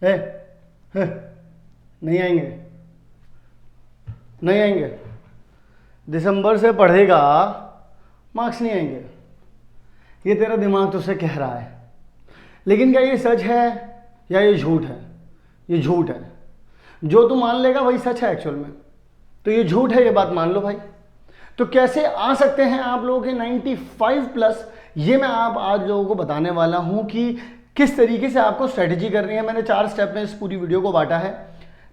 है, है नहीं आएंगे, नहीं आएंगे। दिसंबर से पढ़ेगा, मार्क्स नहीं आएंगे, ये तेरा दिमाग तुझसे कह रहा है। लेकिन क्या ये सच है या ये झूठ है? ये झूठ है। जो तू मान लेगा वही सच है एक्चुअल में, तो ये झूठ है, ये बात मान लो भाई। तो कैसे आ सकते हैं आप लोगों के 95 प्लस, ये मैं आप आज लोगों को बताने वाला हूं कि किस तरीके से आपको स्ट्रेटेजी करनी है। मैंने 4 स्टेप में इस पूरी वीडियो को बांटा है।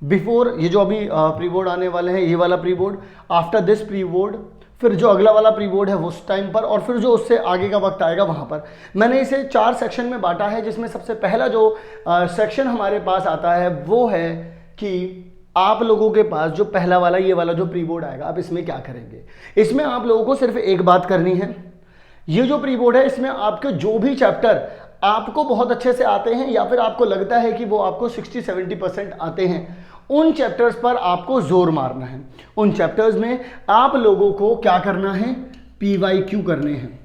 बिफोर, ये जो अभी प्री बोर्ड आने वाले हैं, ये वाला pre board, after this pre board, फिर जो अगला वाला प्री बोर्ड है वो उस टाइम पर, और फिर जो उससे आगे का वक्त आएगा वहाँ पर। मैंने इसे 4 सेक्शन में बांटा है, जिसमें सबसे पहला जो सेक्शन हमारे पास आता है वो है कि आप लोगों के पास जो पहला वाला, ये वाला जो प्री बोर्ड आएगा, आप इसमें क्या करेंगे। इसमें आप लोगों को सिर्फ एक बात करनी है। ये जो प्री बोर्ड है, इसमें आपके जो भी चैप्टर आपको बहुत अच्छे से आते हैं या फिर आपको लगता है कि वो आपको 60-70% आते हैं, उन चैप्टर्स पर आपको जोर मारना है। उन चैप्टर्स में आप लोगों को क्या करना है, PYQ करने हैं।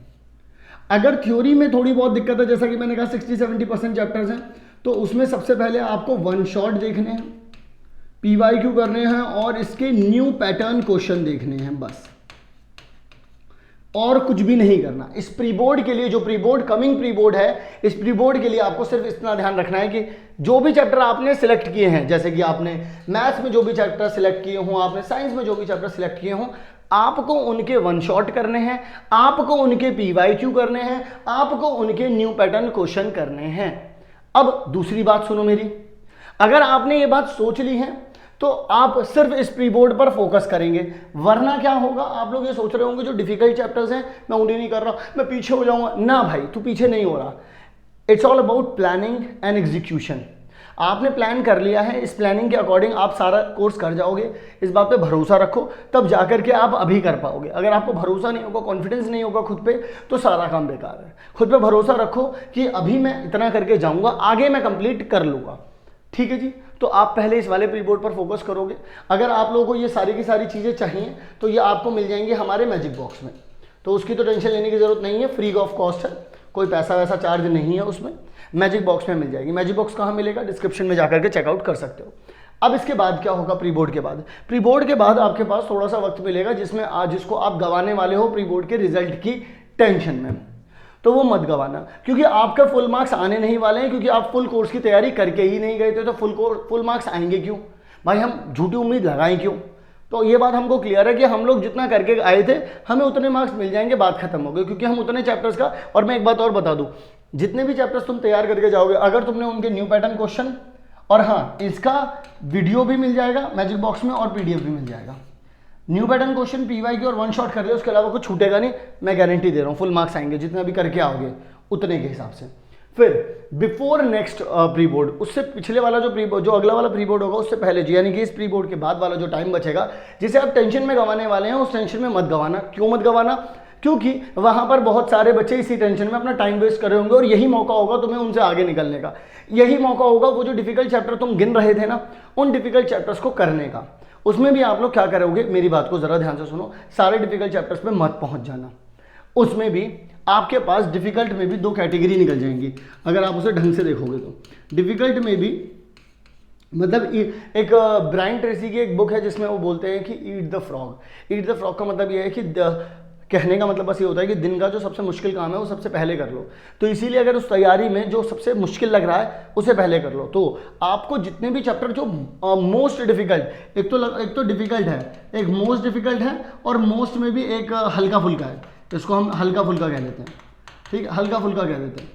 अगर थ्योरी में थोड़ी बहुत दिक्कत है, जैसा कि मैंने कहा 60-70% चैप्टर्स हैं, तो उसमें सबसे पहले आपको वन शॉट देखने हैं, PYQ करने हैं और इसके न्यू पैटर्न क्वेश्चन देखने हैं, बस, और कुछ भी नहीं करना। इस प्री बोर्ड के लिए, जो pre board coming pre board है, इस प्री बोर्ड के लिए आपको सिर्फ इतना ध्यान रखना है कि जो भी चैप्टर आपने सिलेक्ट किए हैं, जैसे कि आपने मैथ्स में जो भी चैप्टर सिलेक्ट किए हों, आपने साइंस में जो भी चैप्टर सिलेक्ट किए हों, आपको उनके वन शॉट करने हैं, आपको उनके PYQ करने हैं, आपको उनके न्यू पैटर्न क्वेश्चन करने हैं। अब दूसरी बात सुनो मेरी, अगर आपने ये बात सोच ली है तो आप सिर्फ इस प्री बोर्ड पर फोकस करेंगे। वरना क्या होगा, आप लोग ये सोच रहे होंगे जो डिफिकल्ट चैप्टर्स हैं मैं उन्हें नहीं कर रहा, मैं पीछे हो जाऊंगा। ना भाई, तू पीछे नहीं हो रहा। It's all about planning and execution. आपने प्लान कर लिया है, इस प्लानिंग के अकॉर्डिंग आप सारा कोर्स कर जाओगे। इस बात पे भरोसा रखो, तब जाकर के आप अभी कर पाओगे। अगर आपको भरोसा नहीं होगा, कॉन्फिडेंस नहीं होगा खुद पे, तो सारा काम बेकार है। खुद पे भरोसा रखो कि अभी मैं इतना करके जाऊंगा, आगे मैं कंप्लीट कर लूंगा। ठीक है जी, तो आप पहले इस वाले प्री बोर्ड पर फोकस करोगे। अगर आप लोगों को ये सारी की सारी चीज़ें चाहिए तो ये आपको मिल जाएंगी हमारे मैजिक बॉक्स में, तो उसकी तो टेंशन लेने की जरूरत नहीं है, फ्री ऑफ कॉस्ट है, कोई पैसा वैसा चार्ज नहीं है उसमें। मैजिक बॉक्स में मिल जाएगी। मैजिक बॉक्स कहाँ मिलेगा, डिस्क्रिप्शन में जाकर के चेकआउट कर सकते हो। अब इसके बाद क्या होगा, प्री बोर्ड के बाद, प्री बोर्ड के बाद आपके पास थोड़ा सा वक्त मिलेगा जिसमें आज जिसको आप गंवाने वाले हो प्री बोर्ड के रिजल्ट की टेंशन में, तो वो मत गवाना, क्योंकि आपका फुल मार्क्स आने नहीं वाले हैं, क्योंकि आप फुल कोर्स की तैयारी करके ही नहीं गए थे, तो फुल मार्क्स आएंगे क्यों भाई, हम झूठी उम्मीद लगाएं क्यों। तो ये बात हमको क्लियर है कि हम लोग जितना करके आए थे हमें उतने मार्क्स मिल जाएंगे, बात खत्म हो गई, क्योंकि हम उतने चैप्टर्स का। और मैं एक बात और बता दूं, जितने भी चैप्टर्स तुम तैयार करके जाओगे, अगर तुमने उनके न्यू पैटर्न क्वेश्चन, और हाँ, इसका वीडियो भी मिल जाएगा मैजिक बॉक्स में और PDF भी मिल जाएगा। न्यू पैटर्न क्वेश्चन, PYQ और वन शॉट कर ले, उसके अलावा कुछ छूटेगा नहीं, मैं गारंटी दे रहा हूँ। फुल मार्क्स आएंगे जितने भी करके आओगे उतने के हिसाब से। फिर बिफोर नेक्स्ट प्री बोर्ड, उससे पिछले वाला जो प्री बोर्ड, जो अगला वाला प्री बोर्ड होगा उससे पहले, यानी कि इस प्री बोर्ड के बाद वाला जो टाइम बचेगा, जिसे आप टेंशन में गंवाने वाले हैं, उस टेंशन में मत गंवाना। क्यों मत गंवाना, क्योंकि वहां पर बहुत सारे बच्चे इसी टेंशन में अपना टाइम वेस्ट कर रहे होंगे, और यही मौका होगा तुम्हें उनसे आगे निकलने का। यही मौका होगा वो जो डिफिकल्ट चैप्टर तुम गिन रहे थे ना, उन डिफिकल्ट चैप्टर्स को करने का। उसमें भी आप लोग क्या करोगे, मेरी बात को जरा ध्यान से सुनो, सारे डिफिकल्ट चैप्टर्स पे मत पहुंच जाना। उसमें भी आपके पास डिफिकल्ट में भी 2 कैटेगरी निकल जाएंगी, अगर आप उसे ढंग से देखोगे तो। डिफिकल्ट में भी मतलब एक ब्रायन ट्रेसी की एक बुक है जिसमें वो बोलते हैं कि eat the frog. Eat the frog का मतलब ये है कि कहने का मतलब बस ये होता है कि दिन का जो सबसे मुश्किल काम है वो सबसे पहले कर लो। तो इसीलिए अगर उस तैयारी में जो सबसे मुश्किल लग रहा है उसे पहले कर लो। तो आपको जितने भी चैप्टर जो मोस्ट डिफिकल्ट, एक तो डिफिकल्ट है, एक मोस्ट डिफिकल्ट है, और मोस्ट में भी एक हल्का फुल्का है, इसको हम हल्का फुल्का कह देते हैं। ठीक है, हल्का फुल्का कह देते हैं।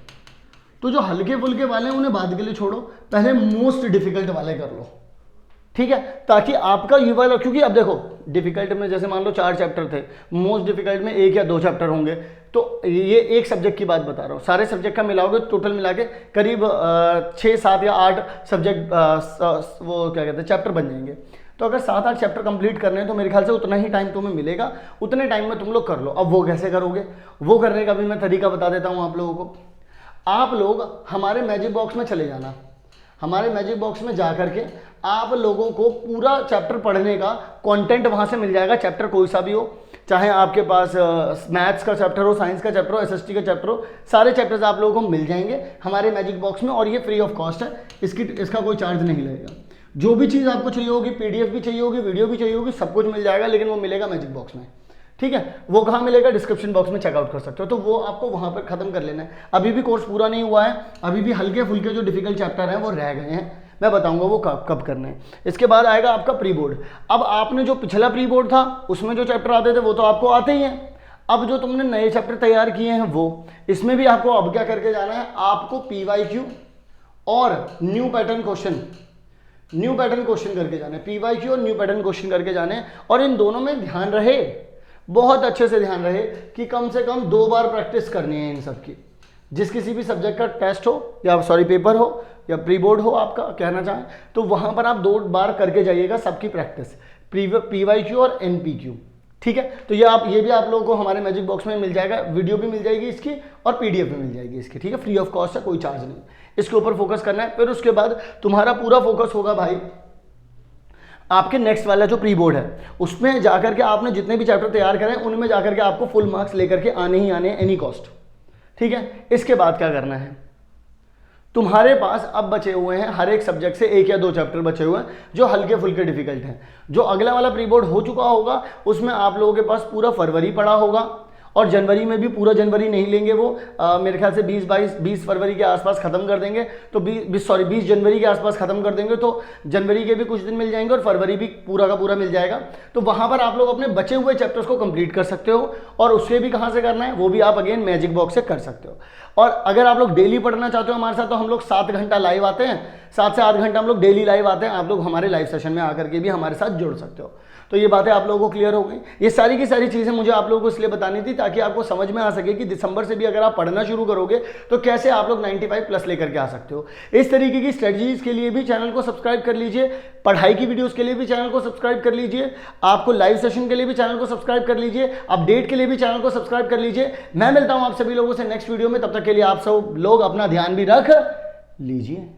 तो जो हल्के फुल्के वाले हैं उन्हें बाद के लिए छोड़ो, पहले मोस्ट डिफिकल्ट वाले कर लो। ठीक है, ताकि आपका ये वाला, क्योंकि अब देखो डिफिकल्ट में जैसे मान लो 4 चैप्टर थे, मोस्ट डिफिकल्ट में 1 या 2 चैप्टर होंगे, तो ये एक सब्जेक्ट की बात बता रहा हूँ। सारे सब्जेक्ट का मिलाओगे टोटल मिला के करीब 6, 7 या 8 सब्जेक्ट वो क्या कहते हैं चैप्टर बन जाएंगे। तो अगर 7, 8 चैप्टर कंप्लीट करने हैं तो मेरे ख्याल से उतना ही टाइम तुम्हें मिलेगा, उतने टाइम में तुम लोग कर लो। अब वो कैसे करोगे, वो करने का भी मैं तरीका बता देता हूँ आप लोगों को। आप लोग हमारे मैजिक बॉक्स में चले जाना। हमारे मैजिक बॉक्स में जा करके आप लोगों को पूरा चैप्टर पढ़ने का कंटेंट वहां से मिल जाएगा, चैप्टर कोई सा भी हो, चाहे आपके पास मैथ्स का चैप्टर हो, साइंस का चैप्टर हो, एसएसटी का चैप्टर हो, सारे चैप्टर्स आप लोगों को मिल जाएंगे हमारे मैजिक बॉक्स में, और ये फ्री ऑफ कॉस्ट है, इसका कोई चार्ज नहीं लगेगा। जो भी चीज़ आपको चाहिए होगी, पीडीएफ भी चाहिए होगी, वीडियो भी चाहिए होगी, सब कुछ मिल जाएगा, लेकिन वो मिलेगा मैजिक बॉक्स में, ठीक है। वो कहाँ मिलेगा? डिस्क्रिप्शन बॉक्स में चेकआउट कर सकते हो, तो वो आपको वहाँ पर खत्म कर लेना है। अभी भी कोर्स पूरा नहीं हुआ है, अभी भी हल्के फुल्के जो डिफिकल्ट चैप्टर हैं वो रह गए हैं, मैं बताऊंगा वो कब करने हैं। इसके बाद आएगा आपका प्री बोर्ड। अब आपने जो पिछला प्री बोर्ड था उसमें जो चैप्टर आते थे वो तो आपको आते ही हैं, अब जो तुमने नए चैप्टर तैयार किए हैं वो, इसमें भी आपको अब क्या करके जाना है, आपको पीवाईक्यू और न्यू पैटर्न क्वेश्चन करके जाने, पीवाईक्यू और न्यू पैटर्न क्वेश्चन करके जाने। और इन दोनों में ध्यान रहे, बहुत अच्छे से ध्यान रहे कि कम से कम 2 बार प्रैक्टिस करनी है इन सब की। जिस किसी भी सब्जेक्ट का टेस्ट हो या पेपर हो या प्री बोर्ड हो आपका कहना चाहें, तो वहां पर आप 2 बार करके जाइएगा सबकी प्रैक्टिस, पीवाईक्यू और एनपीक्यू, ठीक है। तो ये भी आप लोगों को हमारे मैजिक बॉक्स में मिल जाएगा, वीडियो भी मिल जाएगी इसकी और पीडीएफ भी मिल जाएगी इसकी, ठीक है। फ्री ऑफ कॉस्ट है, कोई चार्ज नहीं, इसके ऊपर फोकस करना है। फिर उसके बाद तुम्हारा पूरा फोकस होगा भाई आपके नेक्स्ट वाला जो प्री बोर्ड है, उसमें जाकर के आपने जितने भी चैप्टर तैयार करें उनमें जाकर के आपको फुल मार्क्स लेकर के आने ही आने, एनी कॉस्ट, ठीक है। इसके बाद क्या करना है, तुम्हारे पास अब बचे हुए हैं हर एक सब्जेक्ट से 1 या 2 चैप्टर बचे हुए हैं जो हल्के फुल्के डिफिकल्ट हैं। जो अगला वाला प्री बोर्ड हो चुका होगा उसमें आप लोगों के पास पूरा फरवरी पड़ा होगा, और जनवरी में भी पूरा जनवरी नहीं लेंगे वो, मेरे ख्याल से 20 फरवरी के आसपास खत्म कर देंगे, तो 20 जनवरी के आसपास खत्म कर देंगे, तो जनवरी के भी कुछ दिन मिल जाएंगे और फरवरी भी पूरा का पूरा मिल जाएगा। तो वहां पर आप लोग अपने बचे हुए चैप्टर्स को कंप्लीट कर सकते हो, और उससे भी कहां से करना है वो भी आप अगेन मैजिक बॉक्स से कर सकते हो। और अगर आप लोग डेली पढ़ना चाहते हो हमारे साथ, तो हम लोग 7 घंटा लाइव आते हैं, 7 से 8 घंटा हम लोग डेली लाइव आते हैं, आप लोग हमारे लाइव सेशन में आकर के भी हमारे साथ जुड़ सकते हो। तो ये बातें आप लोगों को क्लियर हो गई। ये सारी की सारी चीज़ें मुझे आप लोगों को इसलिए बतानी थी ताकि आपको समझ में आ सके कि दिसंबर से भी अगर आप पढ़ना शुरू करोगे तो कैसे आप लोग 95 प्लस लेकर के आ सकते हो। इस तरीके की स्ट्रेटजीज के लिए भी चैनल को सब्सक्राइब कर लीजिए, पढ़ाई की वीडियोस के लिए भी चैनल को सब्सक्राइब कर लीजिए, आपको लाइव सेशन के लिए भी चैनल को सब्सक्राइब कर लीजिए, अपडेट के लिए भी चैनल को सब्सक्राइब कर लीजिए। मैं मिलता हूं आप सभी लोगों से नेक्स्ट वीडियो में, तब तक के लिए आप सब लोग अपना ध्यान भी रख लीजिए।